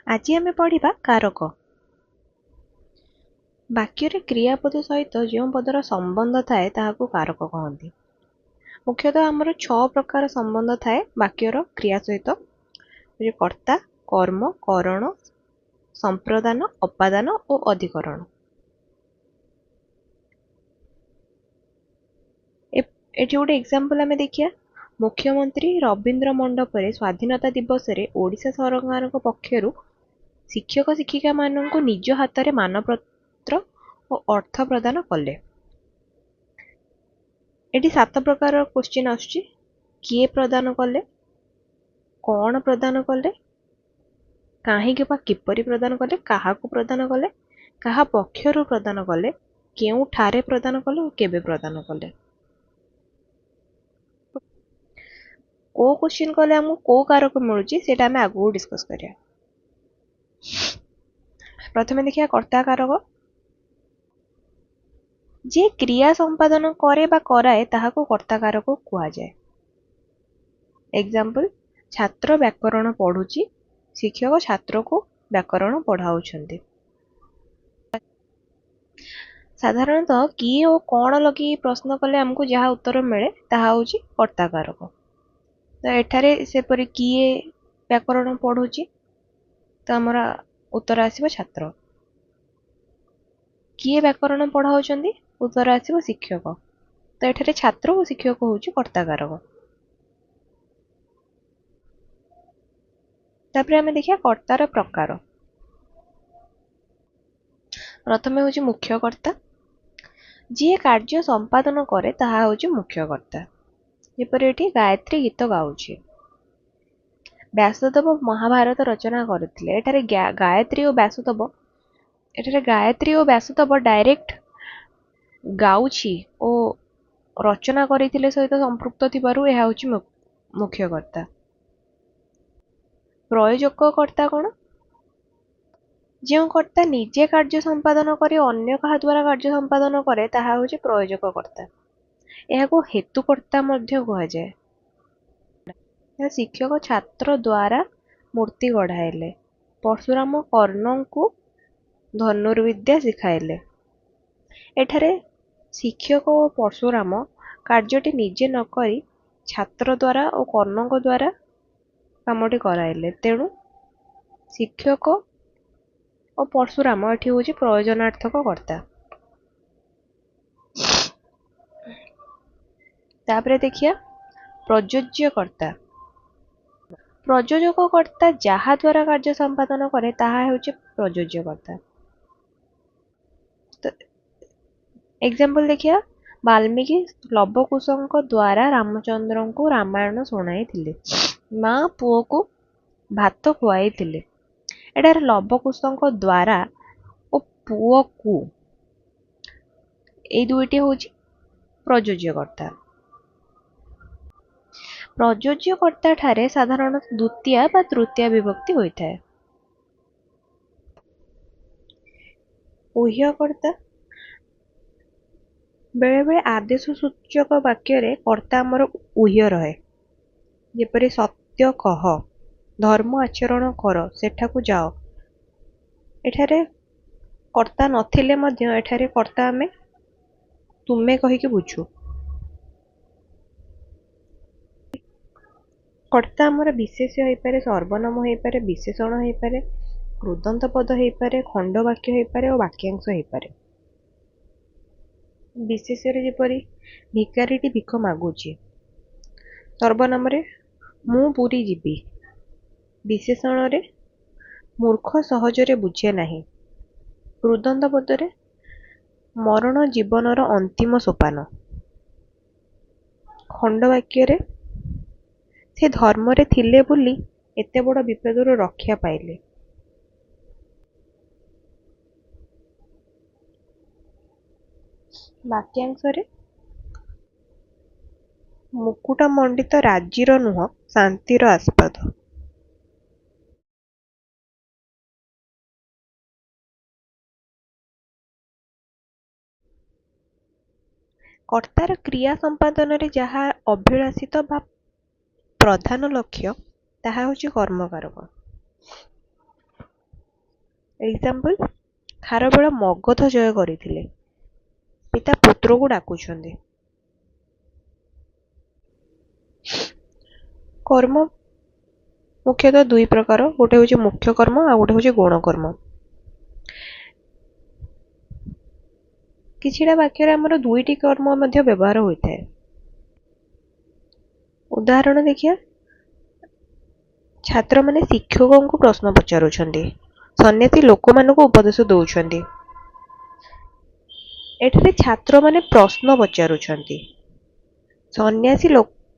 आज आम पढ़ा कारक। वाक्य क्रियापद सहित जो पदर संबंध थाए ताहाकू कारक कहती। मुख्यतः आमर 6 प्रकार संबंध थाए वाक्यर क्रिया सहित। कर्ता, कर्म, करण, संप्रदान, अपादान और अधिकरण। एठी गोटे एग्जांपल आमे देखिया। मुख्यमंत्री रवींद्र मंडपरे स्वाधीनता दिवस रे ओडिशा सरकार पक्षरु शिक्षक शिक्षिका माननकु निज हाथ में मानपत्र और अर्थ प्रदान कले। एटी 7 प्रकार क्वेश्चन आसुची। किए प्रदान कले, कौन प्रदान कले, काहींकि बा किपरि प्रदान कले, काहाकू प्रदान कले, काहा पक्षरु प्रदान कले, केउ ठारे प्रदान कले और केबे प्रदान कले। को क्वेश्चन कले हमको को कारक मिलुची सेटा हमें आगु डिस्कस करिया। प्रथमे देखिया कर्ता कारक। जे क्रिया संपादन करे बा कराए ताहाकू कर्ता कारक कुआ जाए। एग्जांपल, छात्र व्याकरण पढ़ुची, शिक्षक छात्र को व्याकरण पढ़ाउछंती। साधारणतः किए और कौन लगी प्रश्न कले हमको जहाँ उत्तर मिले ताहा होची कर्ता कारक। तो एठारे सेपरि किए व्याकरण पढ़ुची तो हमरा उत्तर आसीबो छात्र। किए व्याकरण पढ़ाउछंती उत्तर आसीबो शिक्षक। तो एठारे छात्र और शिक्षक होची कर्ता कारक। तापर आमे देखिया कर्तार प्रकार। प्रथमे होची मुख्य कर्ता। जे कार्य संपादन करे ताहा होची मुख्य कर्ता। जेपरि एठी गायत्री गीत गाउची। व्यासदेव महाभारत रचना करथिले। एठारे गायत्री और व्यासदेव डायरेक्ट गाउची ओ रचना करथिले सहित संपृक्त थिबारु एहा होची मुख्य कर्ता। प्रयोजक कर्ता कोन? जो कर्ता निजे कार्य संपादन करे अन्य कहा द्वारा कार्य संपादन करे ताहा होची प्रयोजक कर्ता। एहाको हेतुकर्ता मध्य कहा जाए। शिक्षक छात्र द्वारा मूर्ति गढ़ाइले। परशुराम कर्ण को धनुर्विद्या शिखाइले। एठारे शिक्षक और परशुराम कार्यटी निजे न करी छात्र द्वारा और कर्ण द्वारा कामटी कराइले। तेणु शिक्षक और परशुराम एठी होची प्रयोजनार्थक कर्ता। तापरे देखिया प्रयोज्य कर्ता। प्रयोजक कर्ता जहा द्वारा कार्य संपादन करे ताहा होची प्रयोज्य कर्ता। तो एग्जांपल देखिया, वाल्मीकि लवकुशଙ୍କ द्वारा रामचंद्र को रामायण सुनाई थिले। माँ पुओ को भात खुआई थिले। एटार लवकुशଙ୍କ द्वारा ओ पुओ को ए दुईटी होची प्रयोज्य कर्ता। प्रयोज्य कर्ता ठारे साधारणतः द्वितीय बा तृतीय विभक्ति होइथाय। ऊह्य कर्ता। बेले बेले आदेश सूचक वाक्य रे कर्ता हमर ऊह्य रहे। जेपरि सत्य कह, धर्म आचरण कर, सेठाकू जाओ। एठारे कर्ता नथिले मध्य एठारे कर्ता हमें तुमे कहि के बुझू। कर्ता हमर विशेष्य होई पारे, सर्वनाम होई पारे, विशेषण होई पारे, कृदंत पद होई पारे, खंड वाक्य होई पारे और वाक्यांश होई पारे। विशेष्य रे जेपरि भिकारीटी भिख मागुची। सर्वनाम रे मु पुरी जीवी। विशेषण रे मूर्ख सहजरे बुझे नाही। कृदंत पद रे मरण जीवनर अंतिम सोपान। खंड वाक्य रे से धर्म रे थिले बोली एते बड़ विपदर रक्षा पाइले। वाक्यांश रे मुकुट मंडित राजीर नुह शांतिर आस्पद। कर्तार क्रिया संपादन रे जहा अभिलाषित बा प्रधान लक्ष्य ताहा होची कर्मकारक। ଏକ୍ସାମ୍ପଲ୍, ଖାରବେଳ ମଗଧ ଜୟ କରିଥିଲେ। ପିତା ପୁତ୍ରକୁ ଡାକୁଛନ୍ତି। କର୍ମ ମୁଖ୍ୟତଃ ଦୁଇ ପ୍ରକାର, ଗୋଟେ ହେଉଛି ମୁଖ୍ୟ କର୍ମ ଆଉ ଗୋଟେ ହେଉଛି ଗୌଣ କର୍ମ। କିଛିଟା ବାକ୍ୟରେ ଆମର ଦୁଇଟି କର୍ମ ମଧ୍ୟ ବ୍ୟବହାର ହୋଇଥାଏ। ଉଦାହରଣ ଦେଖିବା, ଛାତ୍ରମାନେ ଶିକ୍ଷକଙ୍କୁ ପ୍ରଶ୍ନ ପଚାରୁଛନ୍ତି, ସନ୍ନ୍ୟାସୀ ଲୋକମାନଙ୍କୁ ଉପଦେଶ ଦଉଛନ୍ତି। ଏଠାରେ ଛାତ୍ରମାନେ ପ୍ରଶ୍ନ ପଚାରୁଛନ୍ତି,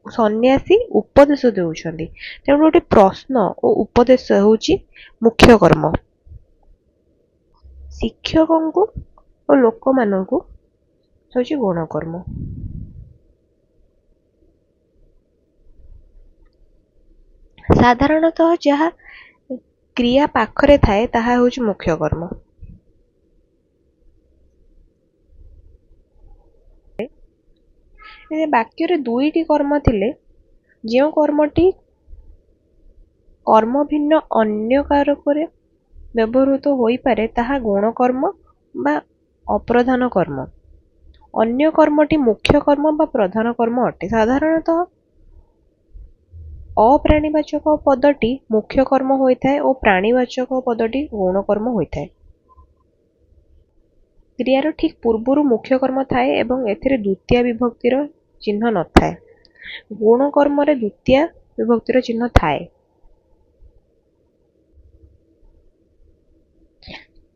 ସନ୍ନ୍ୟାସୀ ଉପଦେଶ ଦେଉଛନ୍ତି। ତେଣୁ ଗୋଟେ ପ୍ରଶ୍ନ ଓ ଉପଦେଶ ହେଉଛି ମୁଖ୍ୟ କର୍ମ। ଶିକ୍ଷକଙ୍କୁ ଓ ଲୋକମାନଙ୍କୁ ହେଉଛି ଗୌଣ କର୍ମ। ସାଧାରଣତଃ ଯାହା କ୍ରିୟା ପାଖରେ ଥାଏ ତାହା ହେଉଛି ମୁଖ୍ୟ କର୍ମ। ବାକ୍ୟରେ ଦୁଇଟି କର୍ମ ଥିଲେ ଯେଉଁ କର୍ମଟି କର୍ମ ଭିନ୍ନ ଅନ୍ୟ କାରକରେ ବ୍ୟବହୃତ ହୋଇପାରେ ତାହା ଗୌଣ କର୍ମ ବା ଅପ୍ରଧାନ କର୍ମ। ଅନ୍ୟ କର୍ମଟି ମୁଖ୍ୟ କର୍ମ ବା ପ୍ରଧାନ କର୍ମ ଅଟେ। ସାଧାରଣତଃ ଅପ୍ରାଣୀବାଚକ ପଦଟି ମୁଖ୍ୟ କର୍ମ ହୋଇଥାଏ ଓ ପ୍ରାଣୀବାଚକ ପଦଟି ଗୌଣ କର୍ମ ହୋଇଥାଏ। କ୍ରିୟାର ଠିକ୍ ପୂର୍ବରୁ ମୁଖ୍ୟ କର୍ମ ଥାଏ ଏବଂ ଏଥିରେ ଦ୍ୱିତୀୟା ବିଭକ୍ତିର ଚିହ୍ନ ନଥାଏ। ଗୌଣ କର୍ମରେ ଦ୍ୱିତୀୟା ବିଭକ୍ତିର ଚିହ୍ନ ଥାଏ।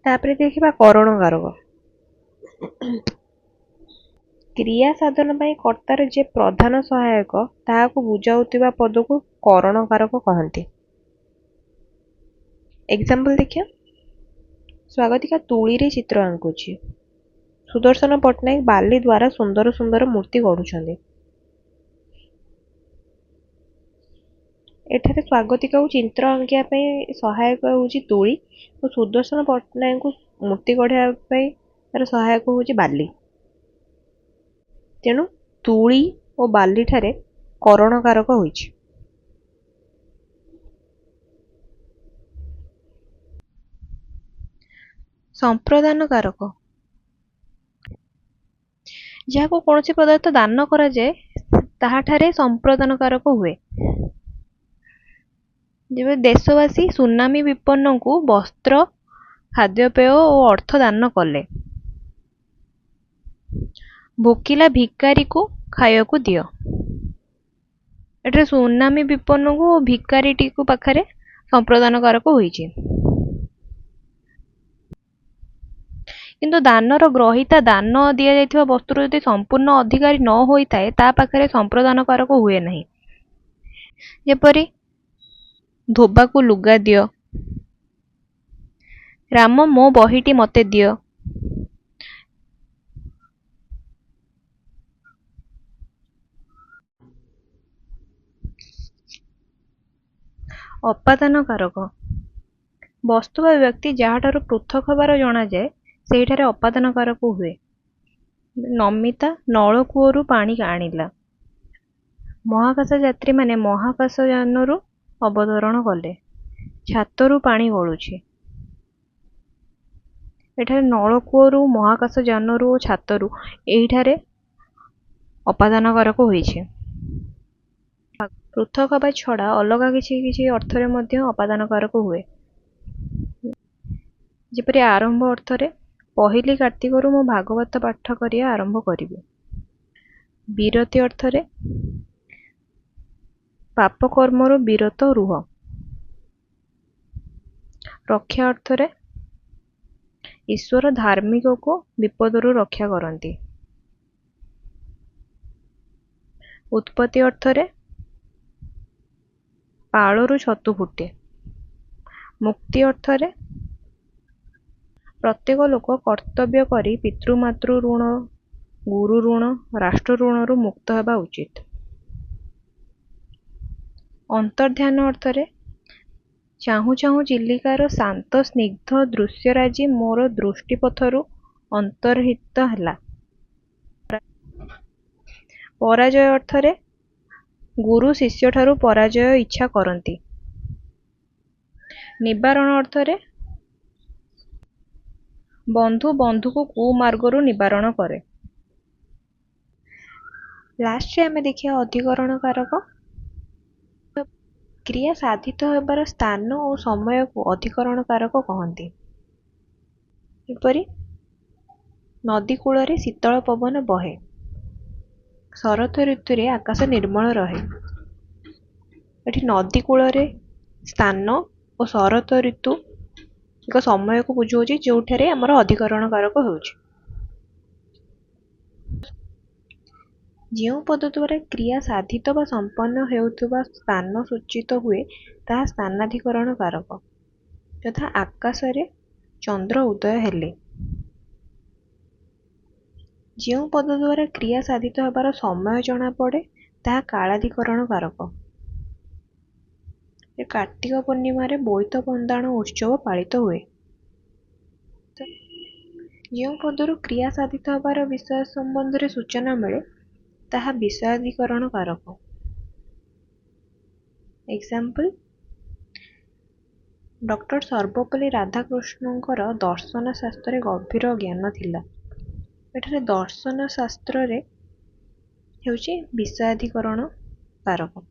ତାପରେ ଦେଖିବା କରଣ କାରକ। କ୍ରିୟା ସାଧନ ପାଇଁ କର୍ତ୍ତାର ଯେ ପ୍ରଧାନ ସହାୟକ ତାହାକୁ ବୁଝାଉଥିବା ପଦକୁ କରଣ କାରକ କହନ୍ତି। ଏକ୍ସାମ୍ପଲ୍ ଦେଖିବା, ସ୍ୱାଗତିକା ତୂଳୀରେ ଚିତ୍ର ଆଙ୍କୁଛି। ସୁଦର୍ଶନ ପଟ୍ଟନାୟକ ବାଲି ଦ୍ୱାରା ସୁନ୍ଦର ସୁନ୍ଦର ମୂର୍ତ୍ତି ଗଢୁଛନ୍ତି। ଏଠାରେ ସ୍ୱାଗତିକାକୁ ଚିତ୍ର ଆଙ୍କିବା ପାଇଁ ସହାୟକ ହେଉଛି ତୂଳୀ ଓ ସୁଦର୍ଶନ ପଟ୍ଟନାୟକଙ୍କୁ ମୂର୍ତ୍ତି ଗଢ଼ିବା ପାଇଁ ତାର ସହାୟକ ହେଉଛି ବାଲି। ତେଣୁ ତୂଳୀ ଓ ବାଲିଠାରେ କରଣ କାରକ ହୋଇଛି। ସମ୍ପ୍ରଦାନ କାରକ, ଯାହାକୁ କୌଣସି ପଦାର୍ଥ ଦାନ କରାଯାଏ ତାହାଠାରେ ସମ୍ପ୍ରଦାନ କାରକ ହୁଏ। ଯେବେ ଦେଶବାସୀ ସୁନାମୀ ବିପନ୍ନଙ୍କୁ ବସ୍ତ୍ର, ଖାଦ୍ୟପେୟ ଓ ଅର୍ଥ ଦାନ କଲେ। ଭୋକିଲା ଭିକାରୀକୁ ଖାଇବାକୁ ଦିଅ। ଏଠାରେ ସୁନାମୀ ବିପନ୍ନଙ୍କୁ ଓ ଭିକାରୀଟିକୁ ପାଖରେ ସମ୍ପ୍ରଦାନ କାରକ ହୋଇଛି। କିନ୍ତୁ ଦାନର ଗ୍ରହୀତା ଦାନ ଦିଆଯାଇଥିବା ବସ୍ତୁର ଯଦି ସମ୍ପୂର୍ଣ୍ଣ ଅଧିକାରୀ ନ ହୋଇଥାଏ ତା ପାଖରେ ସମ୍ପ୍ରଦାନ କାରକ ହୁଏ ନାହିଁ। ଯେପରି ଧୋବାକୁ ଲୁଗା ଦିଅ, ରାମ ମୋ ବହିଟି ମୋତେ ଦିଅ। ଅପାଦାନ କାରକ, ବସ୍ତୁ ବା ବ୍ୟକ୍ତି ଯାହାଠାରୁ ପୃଥକ ହେବାର ଜଣାଯାଏ ସେହିଠାରେ ଅପାଦାନ କାରକ ହୁଏ। ନମିତା ନଳକୂଅରୁ ପାଣି ଆଣିଲା। ମହାକାଶ ଯାତ୍ରୀମାନେ ମହାକାଶ ଯାନରୁ ଅବତରଣ କଲେ। ଛାତରୁ ପାଣି ଗଳୁଛି। ଏଠାରେ ନଳକୂଅରୁ, ମହାକାଶ ଯାନରୁ ଓ ଛାତରୁ ଏହିଠାରେ ଅପାଦାନ କାରକ ହୋଇଛି। ପୃଥକ ହେବା ଛଡ଼ା ଅଲଗା କିଛି କିଛି ଅର୍ଥରେ ମଧ୍ୟ ଅପାଦାନ କାରକ ହୁଏ। ଯେପରି ଆରମ୍ଭ ଅର୍ଥରେ ପହିଲି କାର୍ତ୍ତିକରୁ ମୁଁ ଭାଗବତ ପାଠ କରିବା ଆରମ୍ଭ କରିବି। ବିରତି ଅର୍ଥରେ ପାପ କର୍ମରୁ ବିରତ ରୁହ। ରକ୍ଷା ଅର୍ଥରେ ଈଶ୍ୱର ଧାର୍ମିକକୁ ବିପଦରୁ ରକ୍ଷା କରନ୍ତି। ଉତ୍ପତ୍ତି ଅର୍ଥରେ ପାଳରୁ ଛତୁ ଫୁଟେ। ମୁକ୍ତି ଅର୍ଥରେ ପ୍ରତ୍ୟେକ ଲୋକ କର୍ତ୍ତବ୍ୟ କରି ପିତୃମାତୃ ଋଣ, ଗୁରୁ ଋଣ, ରାଷ୍ଟ୍ର ଋଣରୁ ମୁକ୍ତ ହେବା ଉଚିତ। ଅନ୍ତର୍ଧ୍ୟାନ ଅର୍ଥରେ ଚାହୁଁ ଚାହୁଁ ଚିଲିକାର ଶାନ୍ତ ସ୍ନିଗ୍ଧ ଦୃଶ୍ୟରାଜି ମୋର ଦୃଷ୍ଟିପଥରୁ ଅନ୍ତର୍ହିତ ହେଲା। ପରାଜୟ ଅର୍ଥରେ ଗୁରୁ ଶିଷ୍ୟଠାରୁ ପରାଜୟ ଇଚ୍ଛା କରନ୍ତି। ନିବାରଣ ଅର୍ଥରେ ବନ୍ଧୁ ବନ୍ଧୁକୁ କୁମାର୍ଗରୁ ନିବାରଣ କରେ। ଲାଷ୍ଟରେ ଆମେ ଦେଖିବା ଅଧିକରଣ କାରକ। କ୍ରିୟା ସାଧିତ ହେବାର ସ୍ଥାନ ଓ ସମୟକୁ ଅଧିକରଣ କାରକ କହନ୍ତି। ଏପରି ନଦୀ କୂଳରେ ଶୀତଳ ପବନ ବହେ। ଶରତ ଋତୁରେ ଆକାଶ ନିର୍ମଳ ରହେ। ଏଠି ନଦୀ କୂଳରେ ସ୍ଥାନ ଓ ଶରତ ଋତୁ ଏକ ସମୟକୁ ବୁଝାଉଛି ଯେଉଁଠାରେ ଆମର ଅଧିକରଣ କାରକ ହେଉଛି। ଯେଉଁ ପଦ ଦ୍ୱାରା କ୍ରିୟା ସାଧିତ ବା ସମ୍ପନ୍ନ ହେଉଥିବା ସ୍ଥାନ ସୂଚିତ ହୁଏ ତାହା ସ୍ଥାନାଧିକରଣ କାରକ। ଯଥା ଆକାଶରେ ଚନ୍ଦ୍ର ଉଦୟ ହେଲେ। ଯେଉଁ ପଦ ଦ୍ୱାରା କ୍ରିୟା ସାଧିତ ହେବାର ସମୟ ଜଣାପଡ଼େ ତାହା କାଳାଧିକରଣ କାରକ। କାର୍ତ୍ତିକ ପୂର୍ଣ୍ଣିମାରେ ବୋଇତ ବନ୍ଦାଣ ଉତ୍ସବ ପାଳିତ ହୁଏ। ଯେଉଁ ପଦରୁ କ୍ରିୟା ସାଧିତ ହେବାର ବିଷୟ ସମ୍ବନ୍ଧରେ ସୂଚନା ମିଳେ ତାହା ବିଷୟାଧିକରଣ କାରକ। ଏକ୍ସାମ୍ପଲ, ଡକ୍ଟର ସର୍ବପଲ୍ଲୀ ରାଧାକୃଷ୍ଣଙ୍କର ଦର୍ଶନ ଶାସ୍ତ୍ରରେ ଗଭୀର ଜ୍ଞାନ ଥିଲା। ଏଠାରେ ଦର୍ଶନ ଶାସ୍ତ୍ରରେ ହେଉଛି ବିଷୟାଧିକରଣ କାରକ।